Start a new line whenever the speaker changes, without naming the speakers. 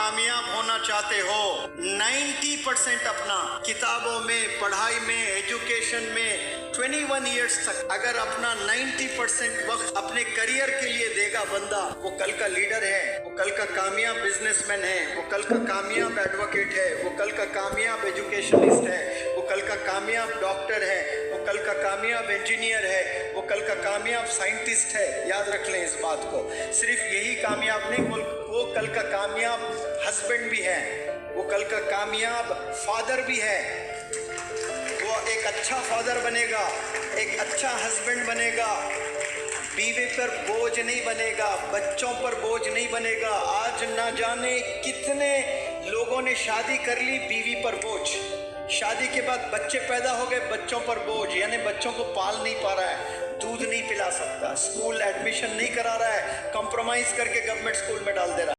कामयाब होना चाहते हो, 90% अपना किताबों में, पढ़ाई में, एजुकेशन में 21 ईयर्स तक अगर अपना 90% वक्त अपने करियर के लिए देगा बंदा, वो कल का लीडर है, वो कल का कामयाब बिजनेसमैन है, वो कल का कामयाब एडवोकेट है, वो कल का कामयाब एजुकेशनिस्ट है, वो कल का कामयाब डॉक्टर है, वो कल का कामयाब इंजीनियर है, वो कल का कामयाब साइंटिस्ट है। याद रख लें इस बात को। सिर्फ यही कामयाब नहीं, वो कल का कामयाब हस्बैंड भी है, वो कल का कामयाब फादर भी है। वो एक अच्छा फादर बनेगा, एक अच्छा हस्बैंड बनेगा, बीवी पर बोझ नहीं बनेगा, बच्चों पर बोझ नहीं बनेगा। आज ना जाने कितने लोगों ने शादी कर ली, बीवी पर बोझ, शादी के बाद बच्चे पैदा हो गए, बच्चों पर बोझ, यानी बच्चों को पाल नहीं पा रहा है, दूध नहीं पिला सकता, स्कूल एडमिशन नहीं करा रहा है, कॉम्प्रोमाइज करके गवर्नमेंट स्कूल में डाल दे रहा है।